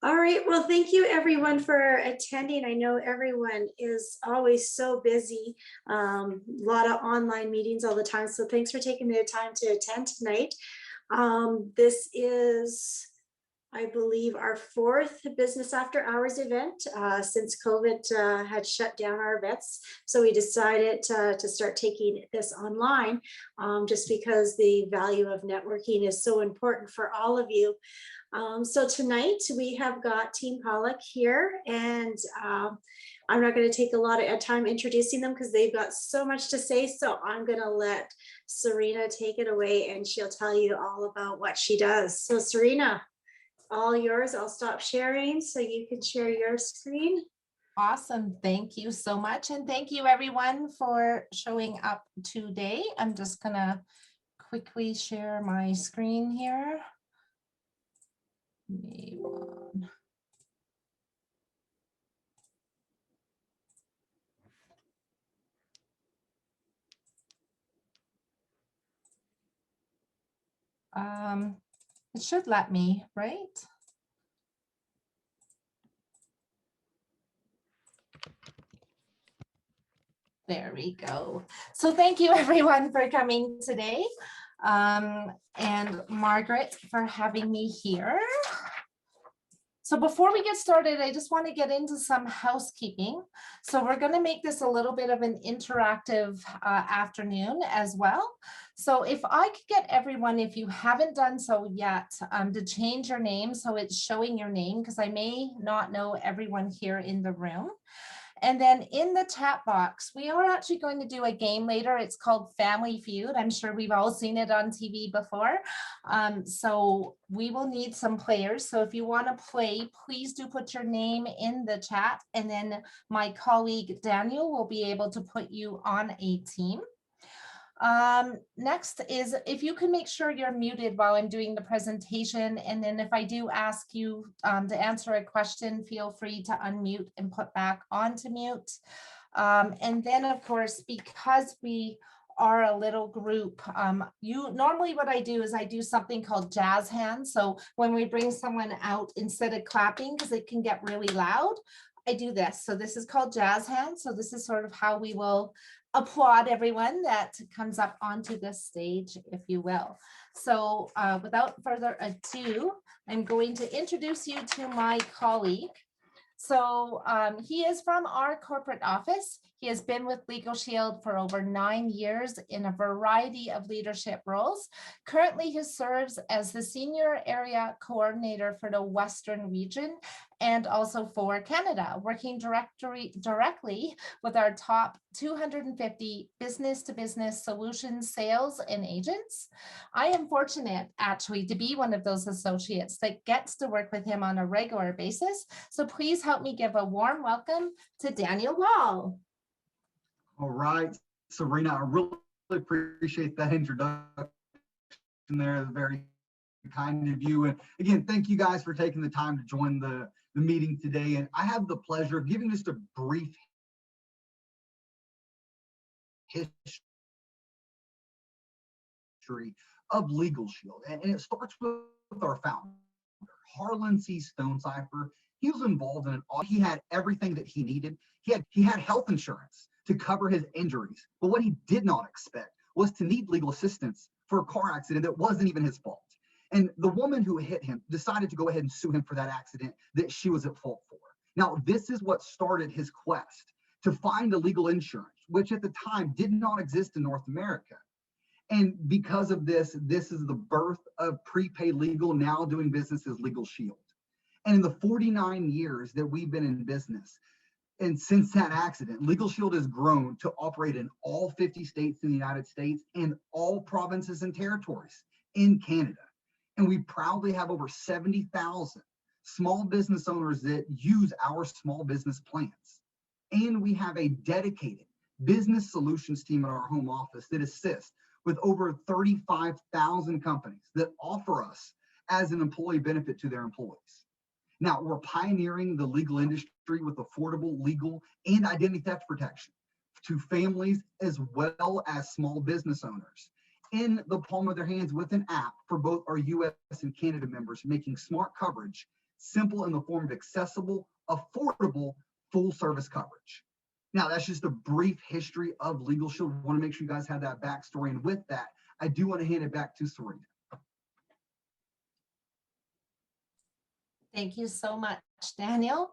All right. Well, thank you everyone for attending. I know everyone is always so busy, a lot of online meetings all the time. So thanks for taking the time to attend tonight. This is, I believe, our fourth business after hours event since COVID had shut down our events. So we decided to start taking this online just because the value of networking is so important for all of you. So tonight we have got Team Pawluk here, and I'm not going to take a lot of time introducing them because they've got so much to say. So I'm going to let Serena take it away, and she'll tell you all about what she does. So Serena, all yours. I'll stop sharing so you can share your screen. Awesome. Thank you so much. And thank you everyone for showing up today. I'm just going to quickly share my screen here. It should let me, right? There we go. So thank you everyone for coming today. And Margaret for having me here. So before we get started, I just want to get into some housekeeping. So we're going to make this a little bit of an interactive afternoon as well. So if I could get everyone, if you haven't done so yet, to change your name so it's showing your name, because I may not know everyone here in the room. And then in the chat box, we are actually going to do a game later. It's called Family Feud. I'm sure we've all seen it on TV before. So we will need some players. So if you want to play, please do put your name in the chat. And then my colleague Daniel will be able to put you on a team. Next is if you can make sure you're muted while I'm doing the presentation, and then if I do ask you to answer a question, feel free to unmute and put back onto mute. And then of course, because we are a little group, normally what I do is I do something called jazz hands. So when we bring someone out, instead of clapping, because it can get really loud, I do this. So this is called jazz hands. So this is sort of how we will applaud everyone that comes up onto this stage, if you will. So without further ado, I'm going to introduce you to my colleague. So he is from our corporate office. He has been with LegalShield for over 9 years in a variety of leadership roles. Currently, he serves as the Senior Area Coordinator for the Western region and also for Canada, working directly with our top 250 business-to-business solutions sales and agents. I am fortunate actually to be one of those associates that gets to work with him on a regular basis. So please help me give a warm welcome to Daniel Wall. All right, Serena, I really appreciate that introduction there. Very kind of you. And again, thank you guys for taking the time to join the meeting today. And I have the pleasure of giving just a brief history of LegalShield. And it starts with our founder, Harlan C. Stonecipher. He was involved in he had everything that he needed. He had health insurance to cover his injuries. But what he did not expect was to need legal assistance for a car accident that wasn't even his fault. And the woman who hit him decided to go ahead and sue him for that accident that she was at fault for. Now, this is what started his quest to find a legal insurance, which at the time did not exist in North America. And because of this, this is the birth of Prepaid Legal, now doing business as LegalShield. And in the 49 years that we've been in business, and since that accident, LegalShield has grown to operate in all 50 states in the United States and all provinces and territories in Canada. And we proudly have over 70,000 small business owners that use our small business plans. And we have a dedicated business solutions team in our home office that assists with over 35,000 companies that offer us as an employee benefit to their employees. Now, we're pioneering the legal industry with affordable legal and identity theft protection to families as well as small business owners in the palm of their hands with an app for both our US and Canada members, making smart coverage simple in the form of accessible, affordable, full service coverage. Now, that's just a brief history of LegalShield. I want to make sure you guys have that backstory. And with that, I do want to hand it back to Serena. Thank you so much, Daniel.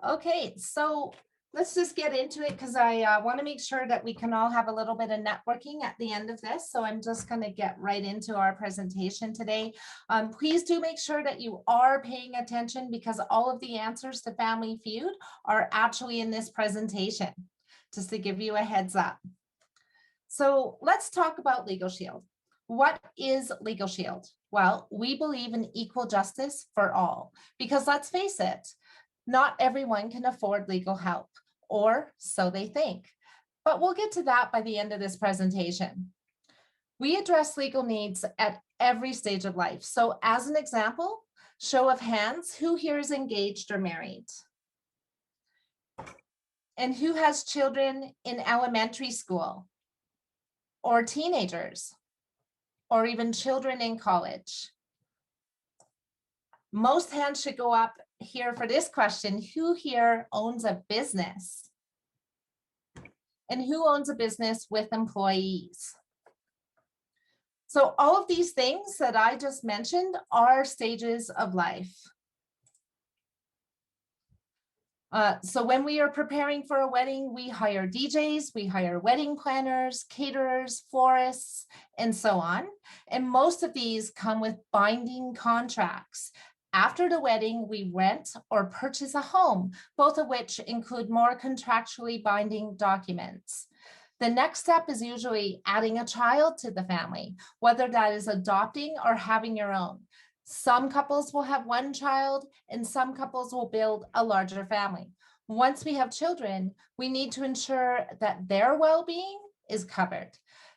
Okay, so let's just get into it because I want to make sure that we can all have a little bit of networking at the end of this. So I'm just going to get right into our presentation today. Please do make sure that you are paying attention because all of the answers to Family Feud are actually in this presentation, just to give you a heads up. So let's talk about LegalShield. What is LegalShield? Well, we believe in equal justice for all, because let's face it, not everyone can afford legal help, or so they think. But we'll get to that by the end of this presentation. We address legal needs at every stage of life. So as an example, show of hands, who here is engaged or married? And who has children in elementary school or teenagers? Or even children in college? Most hands should go up here for this question. Who here owns a business? And who owns a business with employees? So all of these things that I just mentioned are stages of life. So when we are preparing for a wedding, we hire DJs, we hire wedding planners, caterers, florists, and so on. And most of these come with binding contracts. After the wedding, we rent or purchase a home, both of which include more contractually binding documents. The next step is usually adding a child to the family, whether that is adopting or having your own. Some couples will have one child and some couples will build a larger family. Once we have children, we need to ensure that their well-being is covered.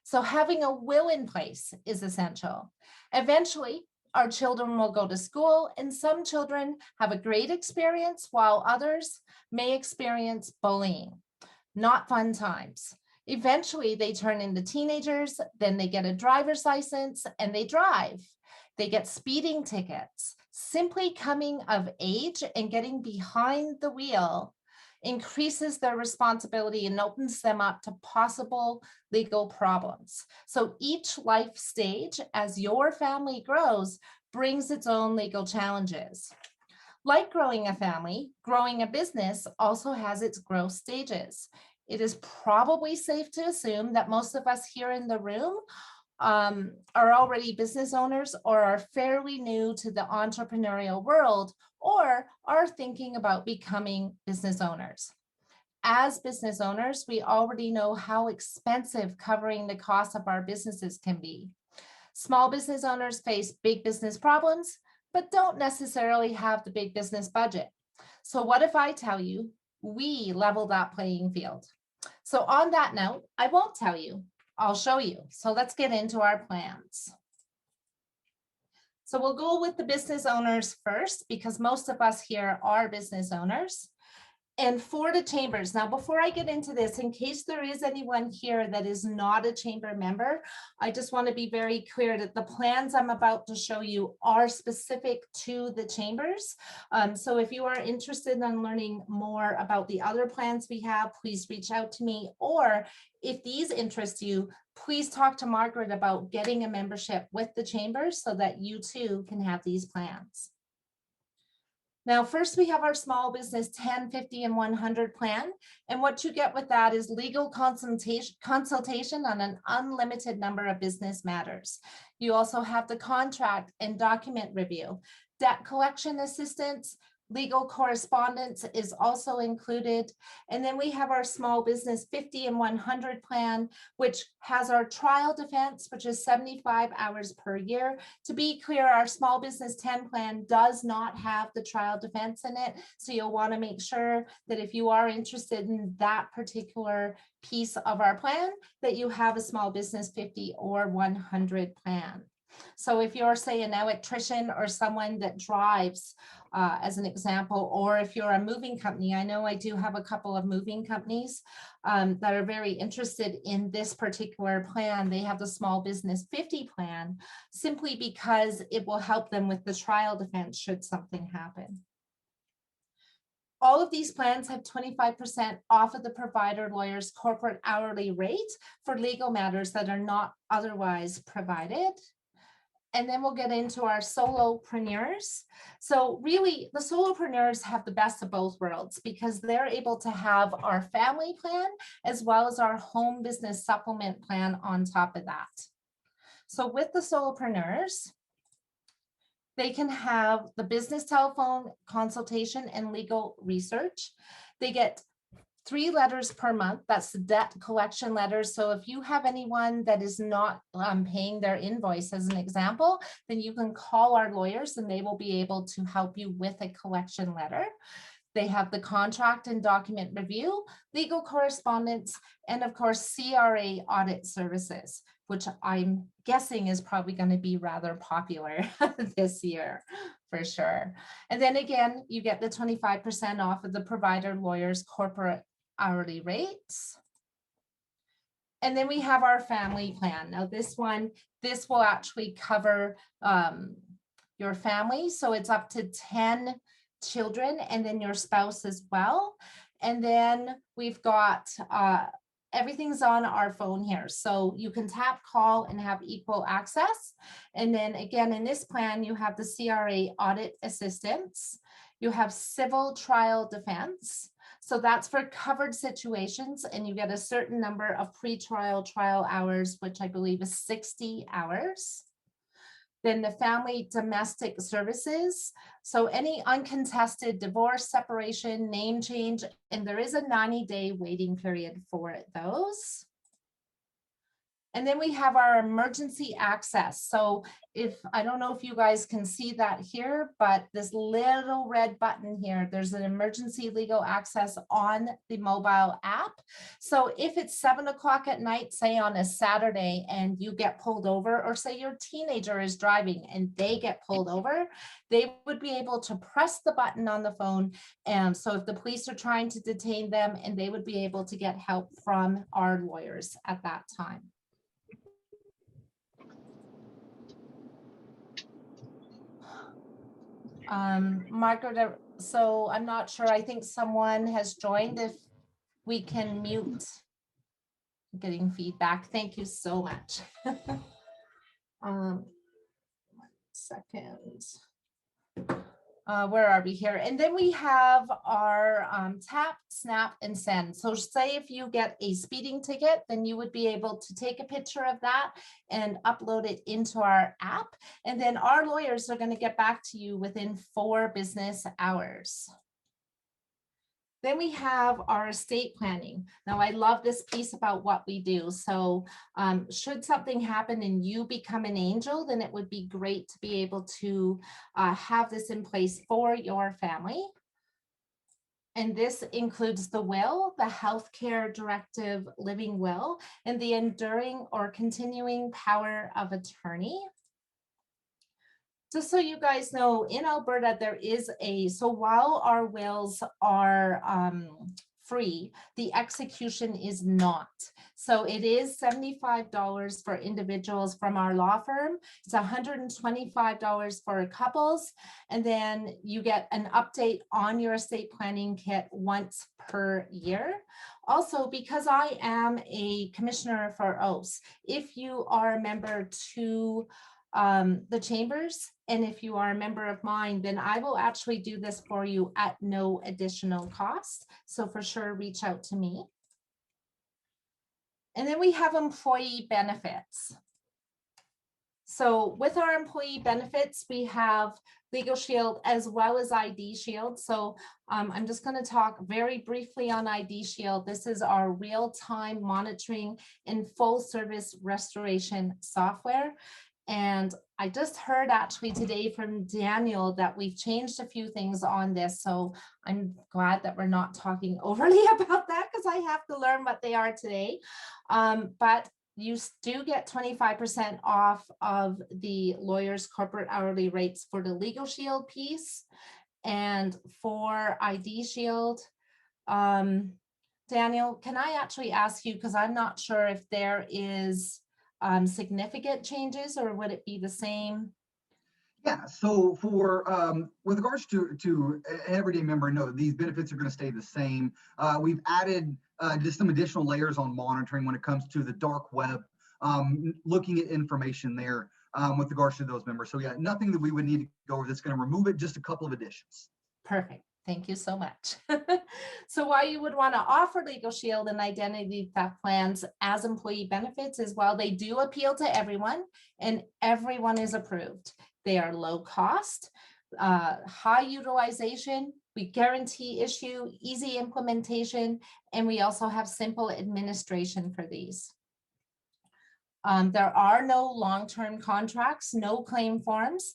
So having a will in place is essential. Eventually, our children will go to school and some children have a great experience while others may experience bullying. Not fun times. Eventually, they turn into teenagers, then they get a driver's license and they drive. They get speeding tickets. Simply coming of age and getting behind the wheel increases their responsibility and opens them up to possible legal problems. So each life stage, as your family grows, brings its own legal challenges. Like growing a family, growing a business also has its growth stages. It is probably safe to assume that most of us here in the room are already business owners or are fairly new to the entrepreneurial world or are thinking about becoming business owners. As business owners, we already know how expensive covering the cost of our businesses can be. Small business owners face big business problems, but don't necessarily have the big business budget. So what if I tell you we level that playing field? So on that note, I won't tell you. I'll show you. So let's get into our plans. So we'll go with the business owners first because most of us here are business owners. And for the chambers, now before I get into this, in case there is anyone here that is not a chamber member, I just want to be very clear that the plans I'm about to show you are specific to the chambers. So if you are interested in learning more about the other plans we have, please reach out to me. Or if these interest you, please talk to Margaret about getting a membership with the chambers so that you too can have these plans. Now, first we have our small business 10, 50, and 100 plan. And what you get with that is legal consultation on an unlimited number of business matters. You also have the contract and document review, debt collection assistance, legal correspondence is also included. And then we have our small business 50 and 100 plan, which has our trial defense, which is 75 hours per year. To be clear, our small business 10 plan does not have the trial defense in it. So you'll want to make sure that if you are interested in that particular piece of our plan, that you have a small business 50 or 100 plan. So if you're, say, an electrician or someone that drives, as an example, or if you're a moving company, I know I do have a couple of moving companies that are very interested in this particular plan. They have the small business 50 plan simply because it will help them with the trial defense should something happen. All of these plans have 25% off of the provider lawyer's corporate hourly rate for legal matters that are not otherwise provided. And then we'll get into our solopreneurs. So really, the solopreneurs have the best of both worlds because they're able to have our family plan as well as our home business supplement plan on top of that. So with the solopreneurs, they can have the business telephone consultation and legal research. They get 3 letters per month. That's the debt collection letters. So if you have anyone that is not paying their invoice, as an example, then you can call our lawyers and they will be able to help you with a collection letter. They have the contract and document review, legal correspondence, and of course, CRA audit services, which I'm guessing is probably going to be rather popular this year for sure. And then again, you get the 25% off of the provider lawyer's corporate hourly rates. And then we have our family plan. Now this will actually cover your family. So it's up to 10 children and then your spouse as well. And then we've got everything's on our phone here. So you can tap, call, and have equal access. And then again, in this plan, you have the CRA audit assistance. You have civil trial defense. So that's for covered situations, and you get a certain number of pre-trial trial hours, which I believe is 60 hours. Then the family domestic services. So any uncontested divorce, separation, name change, and there is a 90-day waiting period for those. And then we have our emergency access. So I don't know if you guys can see that here, but this little red button here, there's an emergency legal access on the mobile app. So if it's 7 o'clock at night, say on a Saturday, and you get pulled over, or say your teenager is driving and they get pulled over, they would be able to press the button on the phone. And so if the police are trying to detain them, and they would be able to get help from our lawyers at that time. Margaret, so I'm not sure. I think someone has joined. If we can mute, getting feedback. Thank you so much. 1 second. Where are we here? And then we have our tap, snap, and send. So say if you get a speeding ticket, then you would be able to take a picture of that and upload it into our app. And then our lawyers are going to get back to you within 4 business hours. Then we have our estate planning. Now, I love this piece about what we do. So should something happen and you become an angel, then it would be great to be able to have this in place for your family. And this includes the will, the healthcare directive living will, and the enduring or continuing power of attorney. Just so you guys know, in Alberta, there is so while our wills are free, the execution is not. So it is $75 for individuals from our law firm. It's $125 for couples. And then you get an update on your estate planning kit once per year. Also, because I am a commissioner for OAS, if you are a member to the chambers, and if you are a member of mine, then I will actually do this for you at no additional cost. So for sure, reach out to me. And then we have employee benefits. So with our employee benefits, we have LegalShield as well as LegalShield. So I'm just going to talk very briefly on LegalShield. This is our real-time monitoring and full service restoration software. And I just heard actually today from Daniel that we've changed a few things on this. So I'm glad that we're not talking overly about that because I have to learn what they are today. But you do get 25% off of the lawyer's corporate hourly rates for the LegalShield piece. And for LegalShield, Daniel, can I actually ask you, because I'm not sure if there is significant changes, or would it be the same? Yeah, so for with regards to an everyday member, no, these benefits are going to stay the same. We've added just some additional layers on monitoring when it comes to the dark web, looking at information there with regards to those members. So yeah, nothing that we would need to go over that's going to remove it, just a couple of additions. Perfect. Thank you so much. So why you would want to offer LegalShield and identity theft plans as employee benefits is while they do appeal to everyone and everyone is approved. They are low cost, high utilization, we guarantee issue, easy implementation, and we also have simple administration for these. There are no long-term contracts, no claim forms.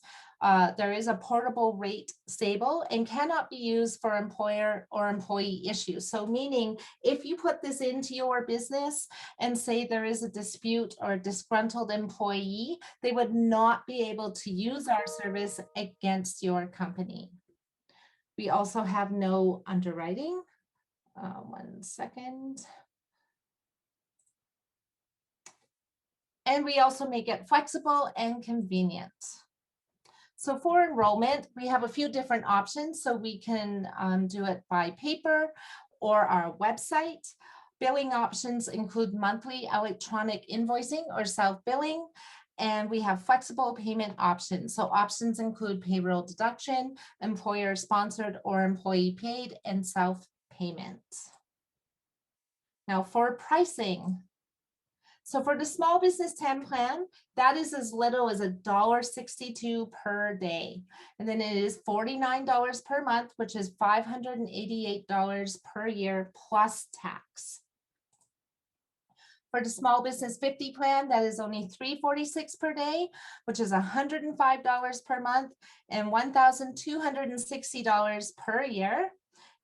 There is a portable rate stable and cannot be used for employer or employee issues. So meaning if you put this into your business and say there is a dispute or a disgruntled employee, they would not be able to use our service against your company. We also have no underwriting. 1 second. And we also make it flexible and convenient. So for enrollment, we have a few different options. So we can do it by paper or our website. Billing options include monthly electronic invoicing or self-billing. And we have flexible payment options. So options include payroll deduction, employer sponsored or employee paid, and self-payment. Now for pricing. So for the small business 10 plan, that is as little as $1.62 per day. And then it is $49 per month, which is $588 per year plus tax. For the small business 50 plan, that is only $346 per day, which is $105 per month and $1,260 per year.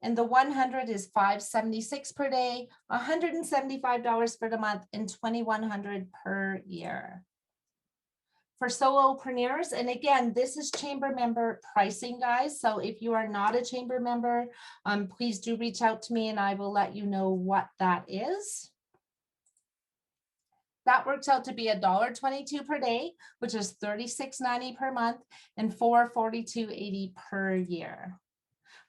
And the 100 is $576 per day, $175 for the month, and $2,100 per year. For solopreneurs, and again, this is chamber member pricing, guys. So if you are not a chamber member, please do reach out to me and I will let you know what that is. That works out to be $1.22 per day, which is $36.90 per month and $442.80 per year.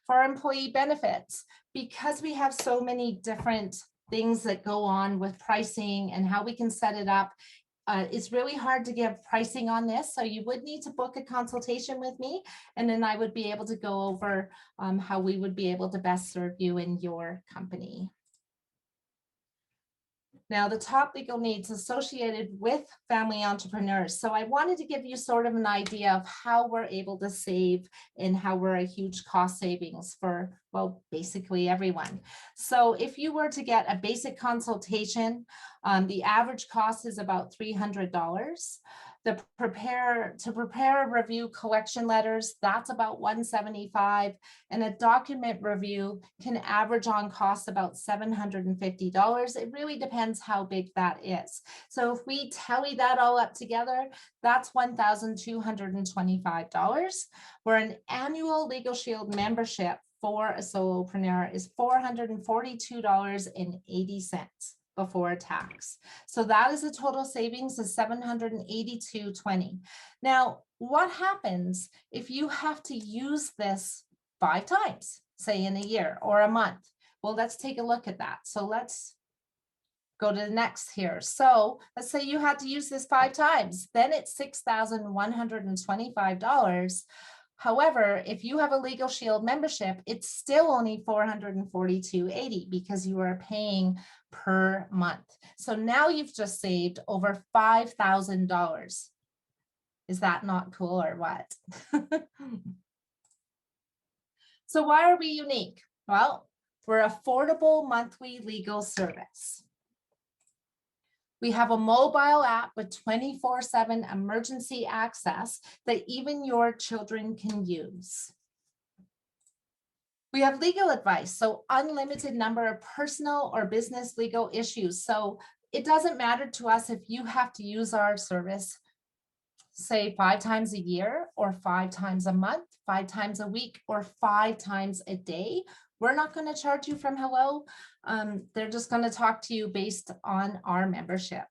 For employee benefits, because we have so many different things that go on with pricing and how we can set it up, it's really hard to give pricing on this. So you would need to book a consultation with me, and then I would be able to go over how we would be able to best serve you in your company. Now, the top legal needs associated with family entrepreneurs. So I wanted to give you sort of an idea of how we're able to save and how we're a huge cost savings for, well, basically everyone. So if you were to get a basic consultation, the average cost is about $300. To prepare review collection letters, that's about $175, and a document review can average on cost about $750. It really depends how big that is. So if we tally that all up together, that's $1,225, where an annual LegalShield membership for a solopreneur is $442.80. before tax. So that is a total savings of $782.20. Now, what happens if you have to use this 5 times, say in a year or a month? Well, let's take a look at that. So let's go to the next here. So let's say you had to use this 5 times, then it's $6,125. However, if you have a LegalShield membership, it's still only $442.80 because you are paying per month. So now you've just saved over $5,000. Is that not cool or what? So why are we unique? Well, we're affordable monthly legal service. We have a mobile app with 24/7 emergency access that even your children can use. We have legal advice, so unlimited number of personal or business legal issues. So it doesn't matter to us if you have to use our service, say 5 times a year or 5 times a month, 5 times a week, or 5 times a day. We're not going to charge you from hello. They're just going to talk to you based on our membership.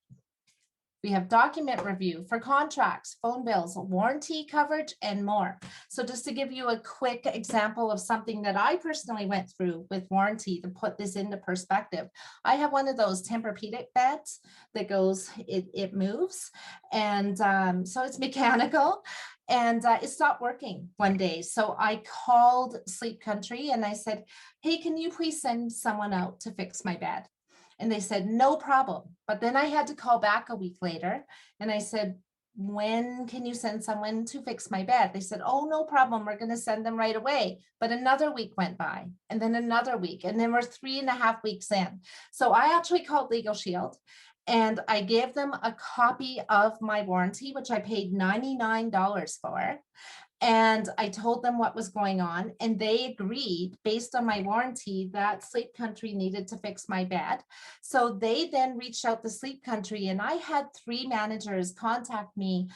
We have document review for contracts, phone bills, warranty coverage, and more. So just to give you a quick example of something that I personally went through with warranty to put this into perspective. I have one of those Tempur-Pedic beds that goes, it moves. And so it's mechanical. And it stopped working one day. So I called Sleep Country and I said, hey, can you please send someone out to fix my bed? And they said, no problem. But then I had to call back a week later and I said, when can you send someone to fix my bed? They said, oh, no problem. We're going to send them right away. But another week went by and then another week. And then we're 3.5 weeks in. So I actually called LegalShield and I gave them a copy of my warranty, which I paid $99 for. And I told them what was going on, and they agreed based on my warranty that Sleep Country needed to fix my bed. So they then reached out to Sleep Country, and I had 3 managers contact me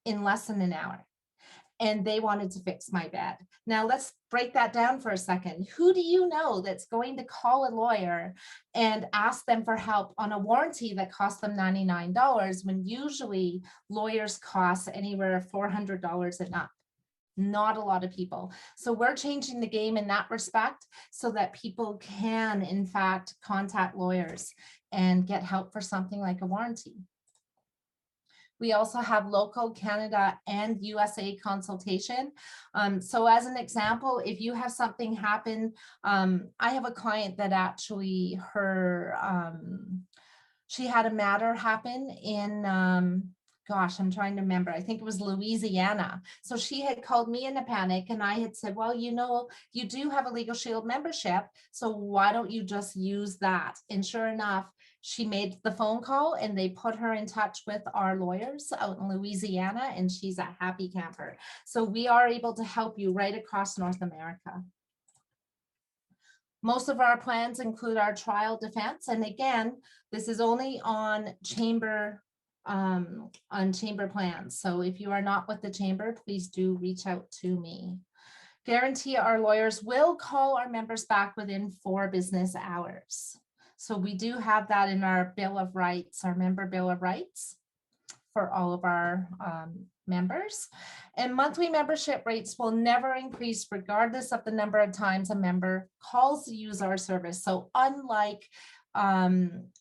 in less than an hour, and they wanted to fix my bed. Now let's break that down for a second. Who do you know that's going to call a lawyer and ask them for help on a warranty that cost them $99 when usually lawyers cost anywhere $400 and up? Not a lot of people. So we're changing the game in that respect so that people can, in fact, contact lawyers and get help for something like a warranty. We also have local Canada and USA consultation. So as an example, if you have something happen, I have a client that actually she had a matter happen in gosh, I'm trying to remember. I think it was Louisiana. So she had called me in a panic and I had said, well, you know, you do have a LegalShield membership. So why don't you just use that? And sure enough, she made the phone call and they put her in touch with our lawyers out in Louisiana and she's a happy camper. So we are able to help you right across North America. Most of our plans include our trial defense. And again, this is only on chamber plans. So if you are not with the chamber, please do reach out to me. Guarantee our lawyers will call our members back within 4 business hours. So we do have that in our Bill of Rights, our member Bill of Rights for all of our members. And monthly membership rates will never increase regardless of the number of times a member calls to use our service. So unlike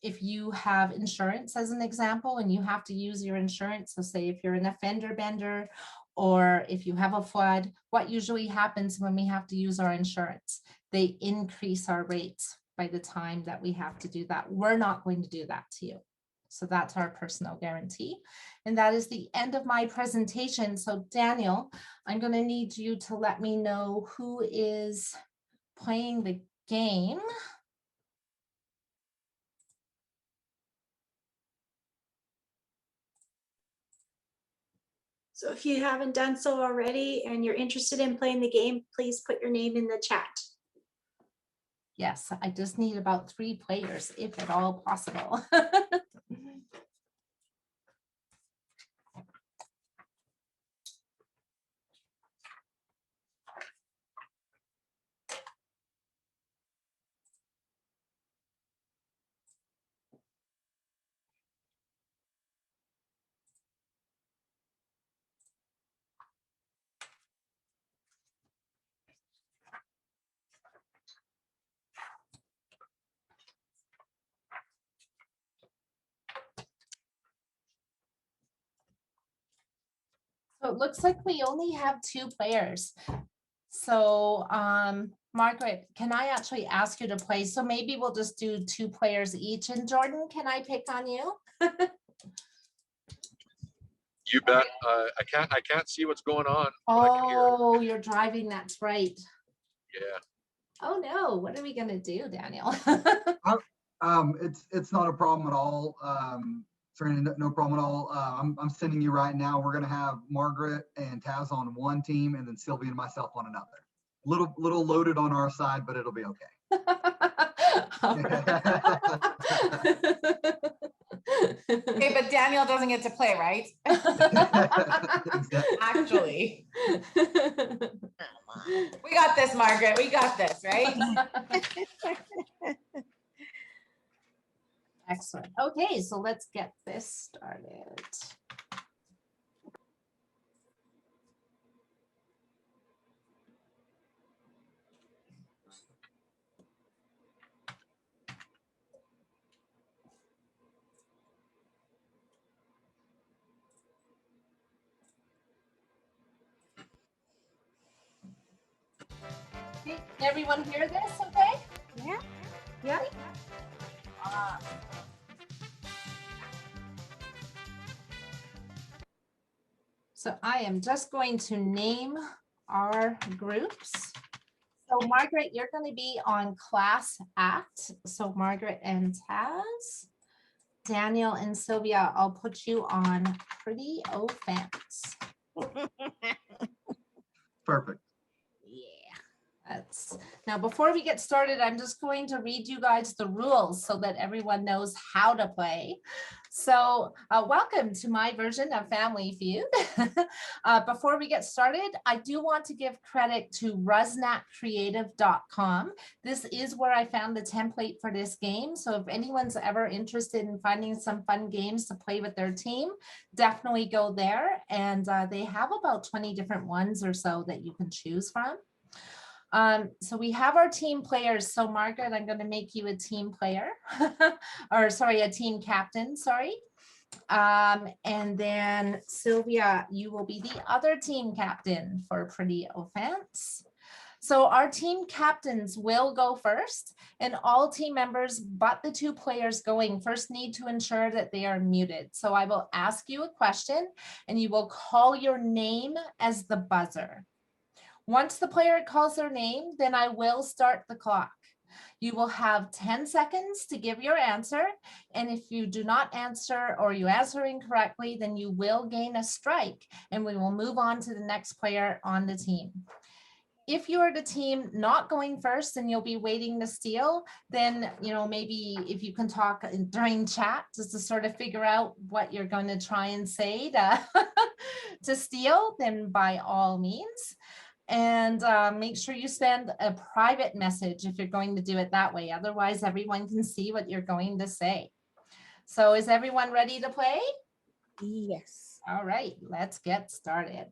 if you have insurance as an example and you have to use your insurance, so say if you're an offender bender or if you have a flood, what usually happens when we have to use our insurance? They increase our rates by the time that we have to do that. We're not going to do that to you. So that's our personal guarantee. And that is the end of my presentation. So Daniel, I'm going to need you to let me know who is playing the game. So if you haven't done so already and you're interested in playing the game, please put your name in the chat. Yes, I just need about 3 players, if at all possible. So it looks like we only have 2 players. So Margaret, can I actually ask you to play? So maybe we'll just do 2 players each. And Jordan, can I pick on you? You bet. I can't see what's going on. But I can hear. Oh, you're driving. That's right. Yeah. Oh no, what are we gonna do, Daniel? It's not a problem at all. Serena, no problem at all. I'm sending you right now. We're gonna have Margaret and Taz on one team, and then Sylvia and myself on another. Little loaded on our side, but it'll be okay. Okay, but Daniel doesn't get to play, right? Exactly. Actually. We got this, Margaret. We got this, right? Excellent. Okay, so let's get this started. Okay, can everyone hear this okay? Yeah. Yeah. So I am just going to name our groups. So Margaret, you're going to be on class act. So Margaret and Taz, Daniel and Sylvia, I'll put you on pretty offense. Perfect. Now, before we get started, I'm just going to read you guys the rules so that everyone knows how to play. So welcome to my version of Family Feud. Before we get started, I do want to give credit to rusnatcreative.com. This is where I found the template for this game. So if anyone's ever interested in finding some fun games to play with their team, definitely go there. And they have about 20 different ones or so that you can choose from. So we have our team players. So Margaret, I'm going to make you a team player or sorry, a team captain, sorry. And then Sylvia, you will be the other team captain for Pretty Offense. So our team captains will go first, and all team members but the two players going first need to ensure that they are muted. So I will ask you a question and you will call your name as the buzzer. Once the player calls their name, then I will start the clock. You will have 10 seconds to give your answer. And if you do not answer or you answer incorrectly, then you will gain a strike and we will move on to the next player on the team. If you are the team not going first and you'll be waiting to steal, then, you know, maybe if you can talk during chat just to sort of figure out what you're going to try and say to, to steal, then by all means. And make sure you send a private message if you're going to do it that way. Otherwise, everyone can see what you're going to say. So is everyone ready to play? Yes. All right, let's get started.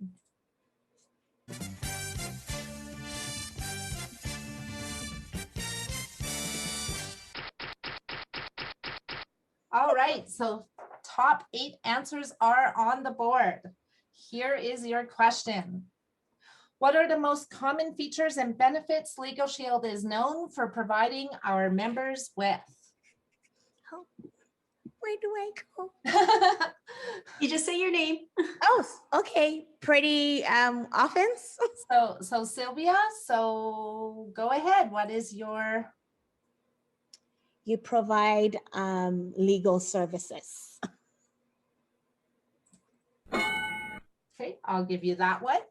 All right, so top 8 answers are on the board. Here is your question. What are the most common features and benefits LegalShield is known for providing our members with? Oh, where do I go? You just say your name. Oh, okay. Pretty offense. So Sylvia, so go ahead. What is your? You provide legal services. Okay, I'll give you that one.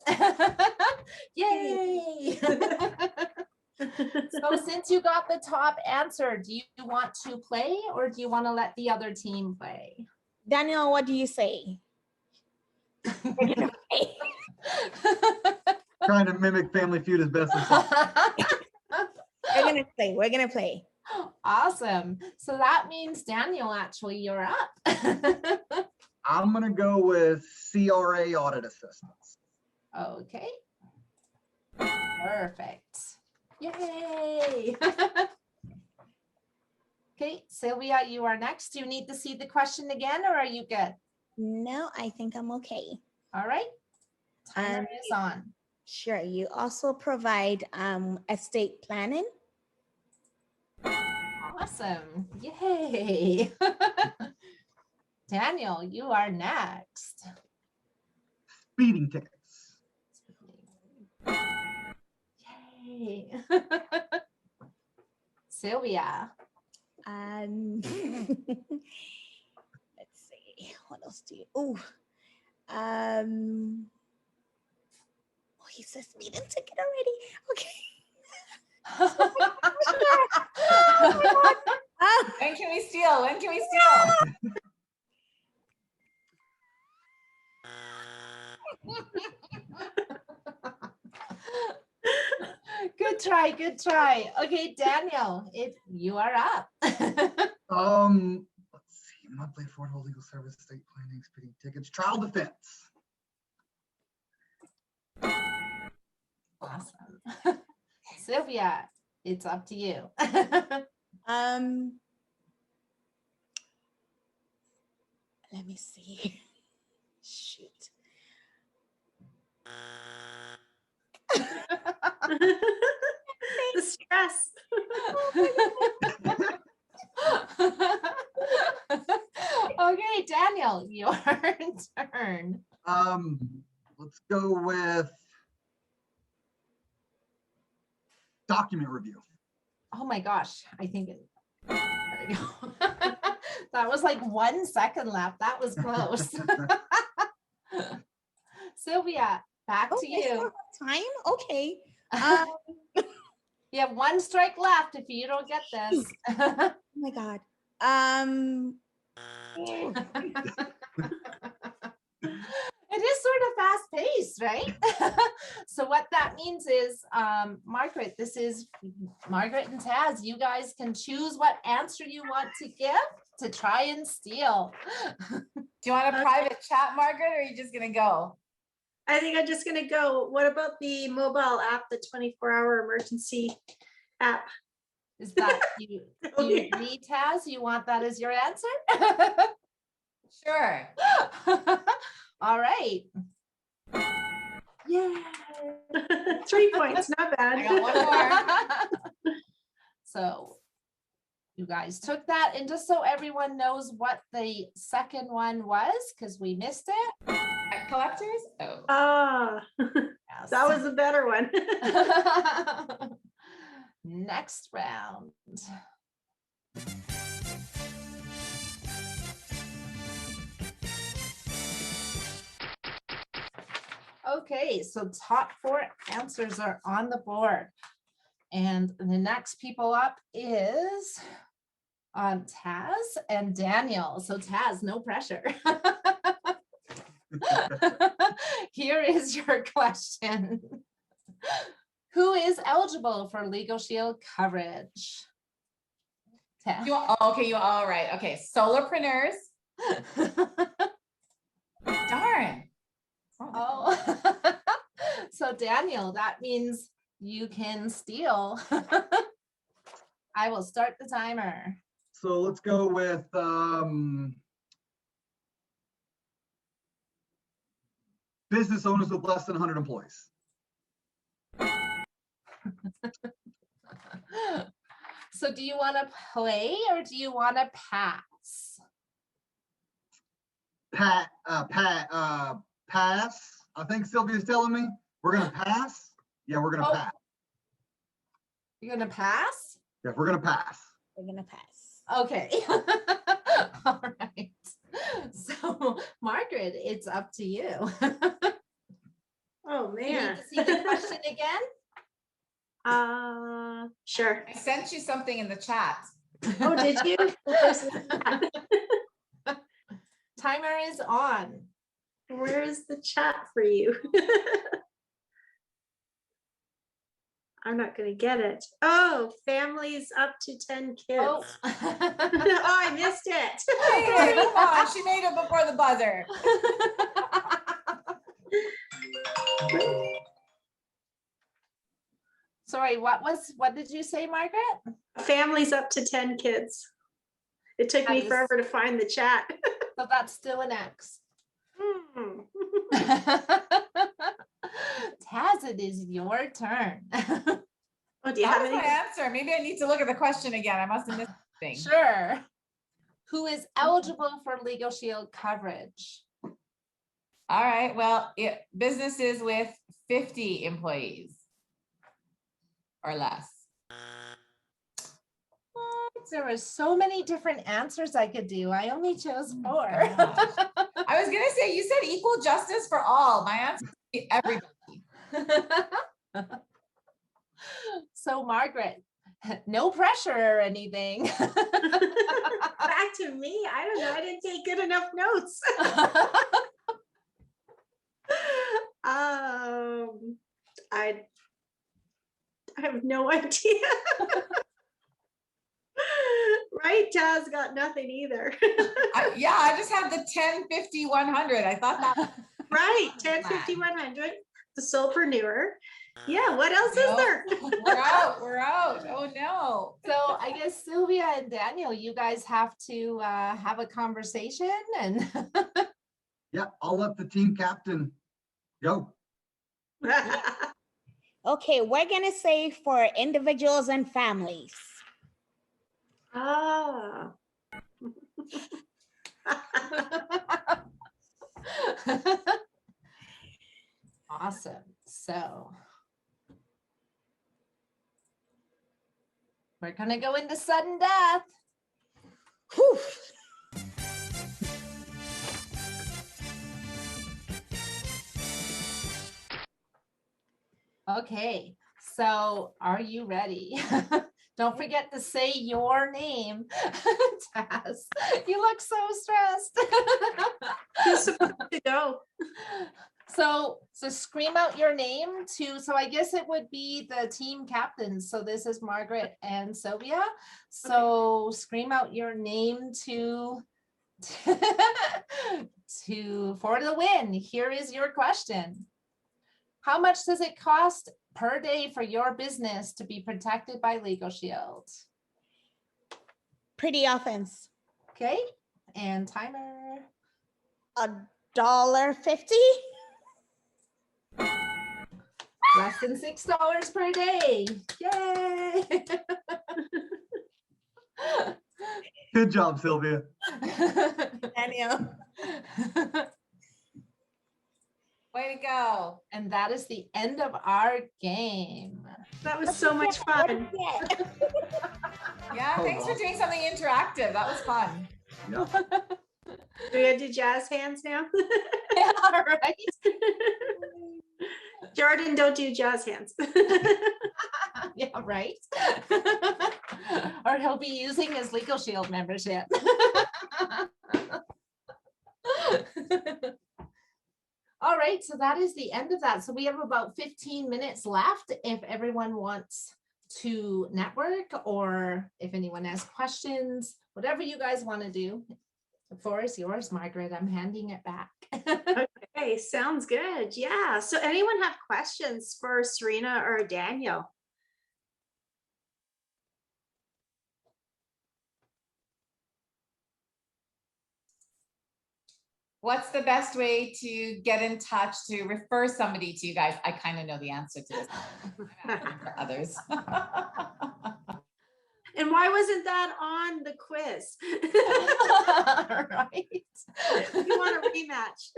Yay! So since you got the top answer, do you want to play or do you want to let the other team play? Daniel, what do you say? We're gonna play. Trying to mimic Family Feud as best as possible. We're gonna play. Awesome. So that means Daniel, actually, you're up. I'm going to go with CRA audit assistance. Okay. Perfect. Yay. Okay, Sylvia, you are next. Do you need to see the question again or are you good? No, I think I'm okay. All right. Timer is on. Sure. You also provide estate planning. Awesome. Yay. Daniel, you are next. Speeding tickets. Yay. Sylvia. Let's see. What else do you? Oh, he says speeding ticket already. Okay. When can we steal? When can we steal? Good try, good try. Okay, Daniel, you are up. monthly affordable legal service, estate planning, speeding tickets, trial defense. Awesome. Sylvia, it's up to you. Let me see. Shoot. The stress. Okay, Daniel, your turn. Let's go with document review. Oh my gosh, I think there we go. That was like 1 second left. That was close. Sylvia, back Oh, to I still you. have time? Okay. You have 1 strike left if you don't get this. Oh my God. It is sort of fast paced, right? So what that means is, Margaret, this is Margaret and Taz. You guys can choose what answer you want to give to try and steal. Do you want a private chat, Margaret, or are you just gonna go? I think I'm just gonna go. What about the mobile app, the 24-hour emergency app? Is that you Okay. agree, Taz? You want that as your answer? Sure. All right. Yeah. 3 points, not bad. I got one more. So you guys took that, and just so everyone knows what the second one was, because we missed it. Debt collectors? Oh. Ah, Yes. that was a better one. Next round. Okay, so top 4 answers are on the board. And the next people up is Taz and Daniel. So Taz, no pressure. Here is your question. Who is eligible for LegalShield coverage? Taz. Okay, you all right. Okay, solopreneurs. Darn. Oh, so Daniel, that means you can steal. I will start the timer. So let's go with business owners with less than 100 employees. So do you want to play or do you want to pass? Pass. I think Sylvia's telling me we're gonna pass. Yeah, we're gonna pass. You're gonna pass? Yeah, we're gonna pass. We're gonna pass. Okay. All right. So Margaret, it's up to you. Oh You need man. to see the question again? Sure. I sent you something in the chat. Oh, did you? Timer is on. Where is the chat for you? I'm not gonna get it. Oh, families up to 10 kids. Oh. Oh, I missed it. Hey, come on, she made it before the buzzer. Sorry, what did you say, Margaret? Families up to 10 kids. It took me That is- forever to find the chat. So that's still an X. Hmm. Taz, it is your turn. Oh, do you That have was my any? answer. Maybe I need to look at the question again. I must have missed something. Sure. Who is eligible for LegalShield coverage? All right. Well, businesses with 50 employees or less. There are so many different answers I could do. I only chose 4. Gosh. I was gonna say, you said equal justice for all. My answer is everybody. So Margaret, no pressure or anything. Back to me. I don't know. I didn't take good enough notes. I have no idea. Right, Taz got nothing either. Yeah, I just had the 10, 50, 100. I thought that. Right, 10, 50, 100, the solopreneur. Yeah, what else is there? We're out. We're out. Oh no. So I guess Sylvia and Daniel, you guys have to have a conversation and Yeah, I'll let the team captain go. Okay, we're gonna say for individuals and families. Ah. awesome. So we're gonna go into sudden death. Whew. Okay, so are you ready? Don't forget to say your name, Taz. You look so stressed. Who's supposed to go? So scream out your name too. So I guess it would be the team captains. So this is Margaret and Sylvia. So scream out your name to for the win. Here is your question. How much does it cost per day for your business to be protected by LegalShield? Pretty offense. Okay, and timer. $1.50. Less than $6 per day. Yay! Good job, Sylvia. Daniel. Way to go. And that is the end of our game. That was so much fun. Yeah, Oh, thanks for wow. doing something interactive. That was fun. Yeah. Do we have to do jazz hands now? Yeah, right. Jordan, don't do jazz hands. Yeah, right. Or he'll be using his LegalShield membership. All right, so that is the end of that. So we have about 15 minutes left if everyone wants to network or if anyone has questions, whatever you guys want to do. The floor is yours, Margaret. I'm handing it back. Okay, sounds good. Yeah. So anyone have questions for Serena or Daniel? What's the best way to get in touch to refer somebody to you guys? I kind of know the answer to this. I'm asking for others. And why wasn't that on the quiz? Right. You want a rematch?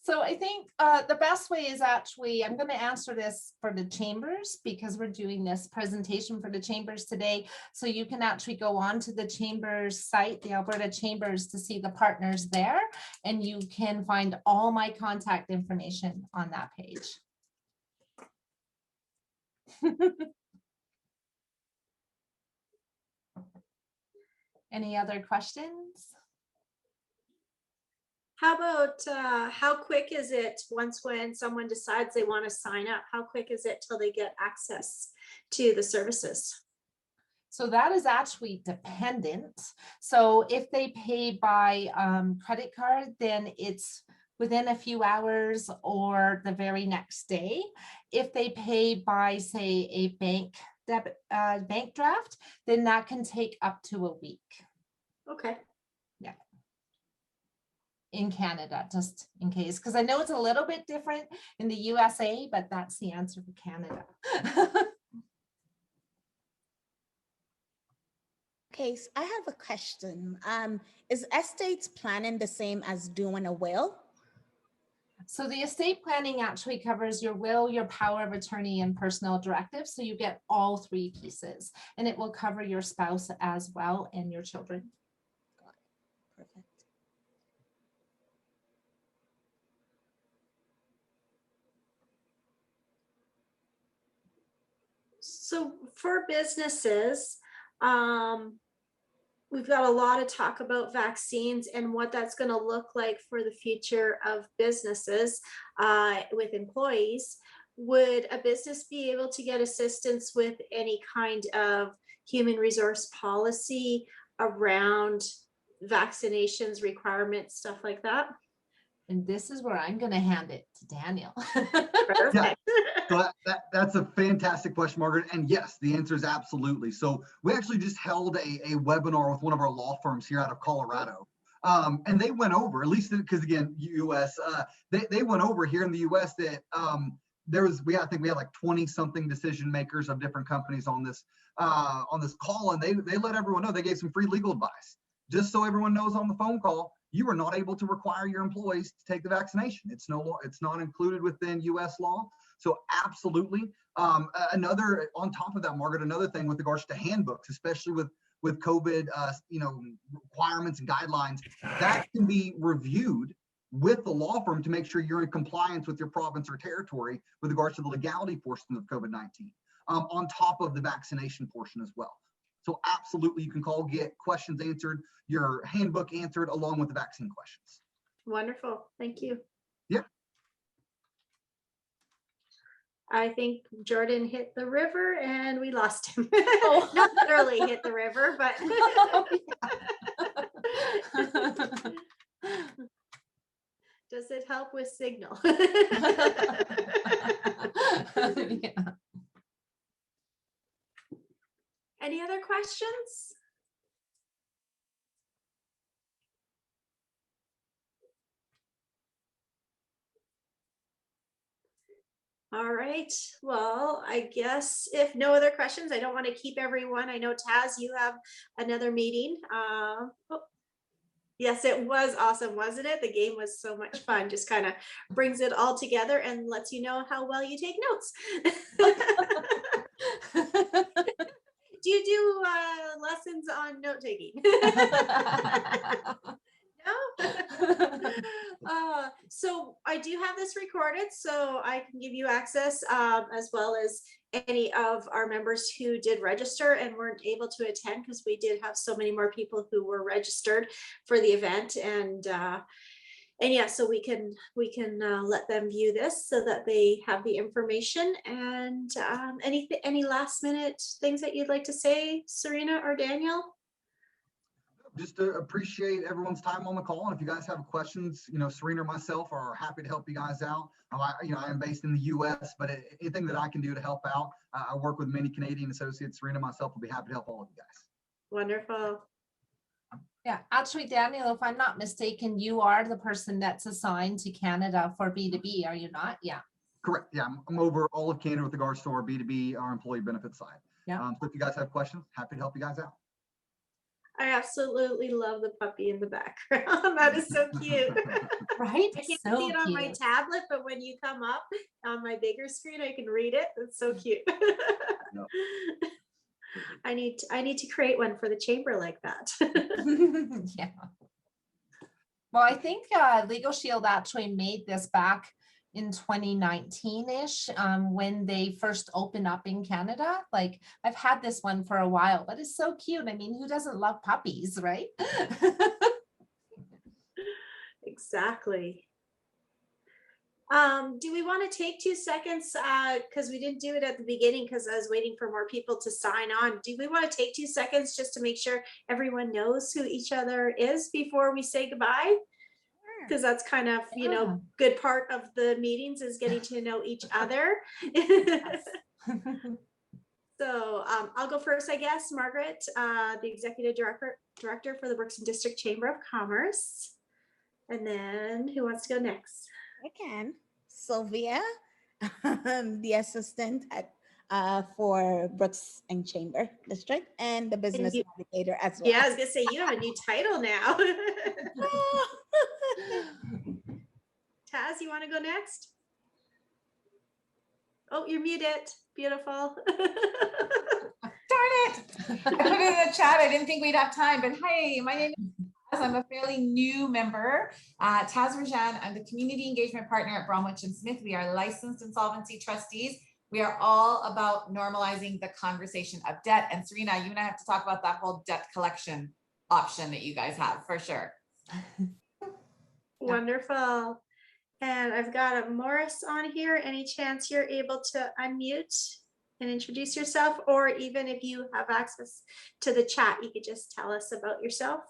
So I think the best way is actually, I'm going to answer this for the chambers because we're doing this presentation for the chambers today. So you can actually go on to the chambers site, the Alberta Chambers, to see the partners there, and you can find all my contact information on that page. Any other questions? How about how quick is it when someone decides they want to sign up? How quick is it till they get access to the services? So that is actually dependent. So if they pay by credit card, then it's within a few hours or the very next day. If they pay by, say, a bank draft, then that can take up to a week. Okay. Yeah. In Canada, just in case, because I know it's a little bit different in the USA, but that's the answer for Canada. Okay, so I have a question. Is estates planning the same as doing a will? So the estate planning actually covers your will, your power of attorney, and personal directive. So you get all three pieces, and it will cover your spouse as well and your children. Got it. Perfect. So for businesses, we've got a lot of talk about vaccines and what that's going to look like for the future of businesses with employees. Would a business be able to get assistance with any kind of human resource policy around vaccinations, requirements, stuff like that? And this is where I'm going to hand it to Daniel. Perfect. So that's a fantastic question, Margaret. And yes, the answer is absolutely. So we actually just held a webinar with one of our law firms here out of Colorado. And they went over, at least because again, US, they went over here in the US that I think we had like 20 something decision makers of different companies on this call, and they let everyone know. They gave some free legal advice, just so everyone knows on the phone call, you are not able to require your employees to take the vaccination. It's not included within US law. So absolutely. Another, on top of that, Margaret, another thing with regards to handbooks, especially with COVID, requirements and guidelines, that can be reviewed with the law firm to make sure you're in compliance with your province or territory with regards to the legality portion of COVID-19, on top of the vaccination portion as well. So absolutely, you can call, get questions answered, your handbook answered, along with the vaccine questions. Wonderful. Thank you. Yeah. I think Jordan hit the river and we lost him. Oh. Not literally hit the river, but. Does it help with signal? Yeah. Any other questions? All right, well, I guess if no other questions, I don't want to keep everyone. I know Taz, you have another meeting. Yes, it was awesome, wasn't it? The game was so much fun, just kind of brings it all together and lets you know how well you take notes. Do you do lessons on note taking? No? So I do have this recorded, so I can give you access, as well as any of our members who did register and weren't able to attend, because we did have so many more people who were registered for the event. And yeah, so we can let them view this so that they have the information. And any last minute things that you'd like to say, Serena or Daniel? Just to appreciate everyone's time on the call. And if you guys have questions, Serena or myself are happy to help you guys out. I am based in the US, but anything that I can do to help out, I work with many Canadian associates. Serena and myself will be happy to help all of you guys. Wonderful. Yeah, actually, Daniel, if I'm not mistaken, you are the person that's assigned to Canada for B2B, are you not? Yeah. Correct. Yeah, I'm over all of Canada with regards to our B2B, our employee benefit side. Yeah. So if you guys have questions, happy to help you guys out. I absolutely love the puppy in the background. That is so cute. Right? I can't So see it on my cute. tablet, but when you come up on my bigger screen, I can read it. It's so cute. No. I need to create one for the chamber like that. Yeah. Well, I think LegalShield actually made this back in 2019-ish, when they first opened up in Canada. Like, I've had this one for a while, but it's so cute. I mean, who doesn't love puppies, right? Exactly. Do we want to take 2 seconds, because we didn't do it at the beginning because I was waiting for more people to sign on. Do we want to take 2 seconds just to make sure everyone knows who each other is before we say goodbye? Because that's kind of, good part of the meetings is getting to know each other. So I'll go first, I guess. Margaret, the Executive Director for the Brookston District Chamber of Commerce. And then who wants to go next? I can. Sylvia, the assistant for Brooks and Chamber District and the business navigator as well. Yeah, I was gonna say you have a new title now. Taz, you want to go next? Oh, you're muted. Beautiful. Darn it. I put it in the chat. I didn't think we'd have time, but hey, my name is Taz. I'm a fairly new member. Taz Rajan, I'm the community engagement partner at Bromwich and Smith. We are licensed insolvency trustees. We are all about normalizing the conversation of debt. And Serena, you and I have to talk about that whole debt collection option that you guys have for sure. Wonderful. And I've got a Morris on here. Any chance you're able to unmute and introduce yourself, or even if you have access to the chat, you could just tell us about yourself.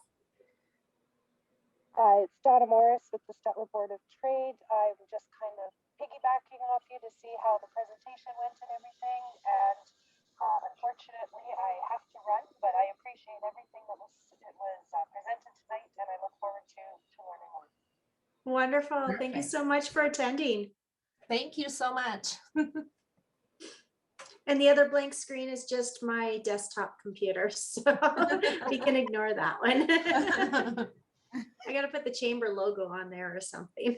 It's Donna Morris with the Statler Board of Trade. I'm just kind of piggybacking off you to see how the presentation went and everything. And unfortunately, I have to run, but I appreciate everything that was presented tonight, and I look forward to learning more. Wonderful. Thank you so much for attending. Thank you so much. And the other blank screen is just my desktop computer, so we can ignore that one. I got to put the chamber logo on there or something.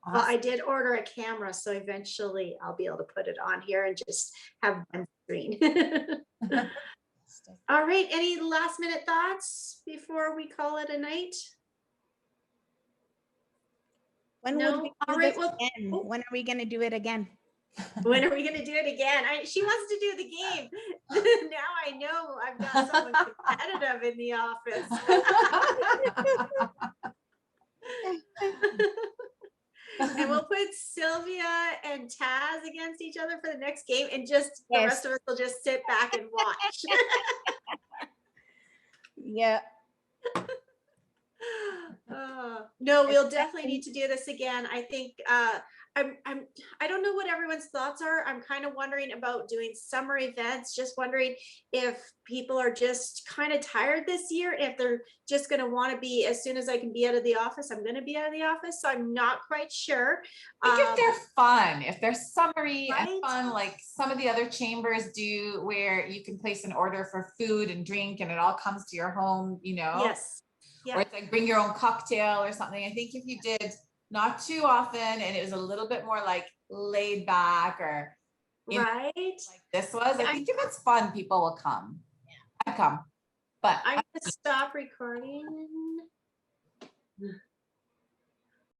Well, I did order a camera, so eventually I'll be able to put it on here and just have one screen. All right, any last minute thoughts before we call it a night? When No? would we do All right, this well, again? oh. When are we gonna do it again? When are we going to do it again? She wants to do the game. Now I know I've got someone competitive in the office. And we'll put Sylvia and Taz against each other for the next game, and just the rest of us will just sit back and watch. Yeah. No, we'll definitely need to do this again. I think I don't know what everyone's thoughts are. I'm kind of wondering about doing summer events, just wondering if people are just kind of tired this year, if they're just going to want to be, as soon as I can be out of the office, I'm going to be out of the office. So I'm not quite sure. I think if they're fun, if they're summery Right? and fun, like some of the other chambers do, where you can place an order for food and drink and it all comes to your home, you know? Yes. Yeah. Or it's like bring your own cocktail or something. I think if you did not too often and it was a little bit more like laid back, or you know, Right. like this was, I think if it's fun, people will come. I'd come. But I'm going to stop recording.